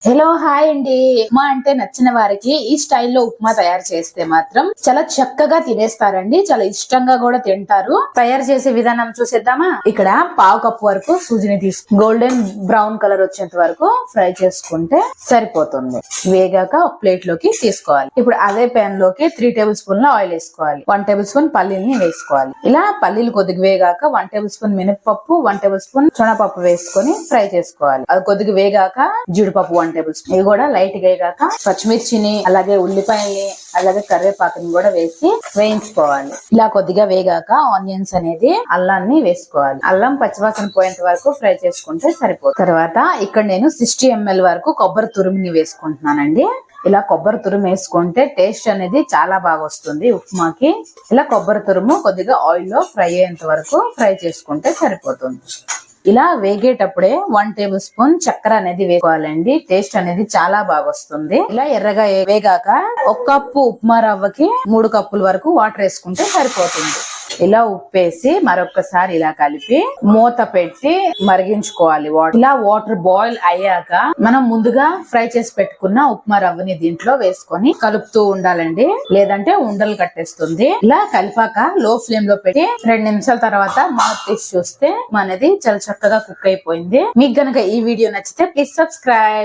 Hello hi అండి. ఉప్మా అంటే నచ్చిన వారికి ఈ స్టైల్లో ఉప్మా తయారు చేస్తే మాత్రం చాలా చక్కగా తినేస్తారండి. చాలా ఇష్టంగా కూడా తింటారు. తయారు చేసే విధానం చూసేద్దామా. ఇక్కడ పావు కప్పు వరకు సూజిని తీసుకు గోల్డెన్ బ్రౌన్ కలర్ వచ్చేంత వరకు ఫ్రై చేసుకుంటే సరిపోతుంది. వేగాక ఒక ప్లేట్ లోకి తీసుకోవాలి. ఇప్పుడు అదే ప్యాన్ లోకి 3 టేబుల్ స్పూన్ల ఆయిల్ వేసుకోవాలి. 1 టేబుల్ స్పూన్ పల్లీల్ని వేసుకోవాలి. ఇలా పల్లీలు కొద్దిగా వేగాక 1 టేబుల్ స్పూన్ మినపప్పు, 1 టేబుల్ స్పూన్ శనగపప్పు వేసుకొని ఫ్రై చేసుకోవాలి. అది కొద్దిగా వేగాక జీడిపప్పు 1 టేబుల్ స్పూన్, ఇవి కూడా లైట్ గా వేగాక పచ్చిమిర్చిని అలాగే ఉల్లిపాయల్ని అలాగే కరివేపాకుని కూడా వేసి వేయించుకోవాలి. ఇలా కొద్దిగా వేగాక ఆనియన్స్ అనేది అల్లాన్ని వేసుకోవాలి. అల్లం పచ్చివాసన పోయేంత వరకు ఫ్రై చేసుకుంటే సరిపోతుంది. తర్వాత ఇక్కడ నేను 60 ml వరకు కొబ్బరి తురుముని వేసుకుంటున్నానండి. ఇలా కొబ్బరి తురుము వేసుకుంటే టేస్ట్ అనేది చాలా బాగా వస్తుంది ఉప్మాకి. ఇలా కొబ్బరి తురుము కొద్దిగా ఆయిల్ లో ఫ్రై అయ్యేంత వరకు ఫ్రై చేసుకుంటే సరిపోతుంది. ఇలా వేగేటప్పుడే 1 టేబుల్ స్పూన్ చక్కెర అనేది వేసుకోవాలండి. టేస్ట్ అనేది చాలా బాగా వస్తుంది. ఇలా ఎర్రగా వేగాక 1 కప్పు ఉప్మా రవ్వకి 3 కప్పుల వరకు వాటర్ వేసుకుంటే సరిపోతుంది. ఇలా ఉప్పేసి మరొకసారి ఇలా కలిపి మూత పెట్టి మరిగించుకోవాలి. ఇలా వాటర్ బాయిల్ అయ్యాక మనం ముందుగా ఫ్రై చేసి పెట్టుకున్న ఉప్మా రవ్వని దీంట్లో వేసుకొని కలుపుతూ ఉండాలండి, లేదంటే ఉండలు కట్టేస్తుంది. ఇలా కలిపాక లో ఫ్లేమ్ లో పెట్టి 2 నిమిషాల తర్వాత మౌత్ తీసి చూస్తే మనది చాలా చక్కగా కుక్ అయిపోయింది. మీకు గనక ఈ వీడియో నచ్చితే ప్లీజ్ సబ్స్క్రైబ్.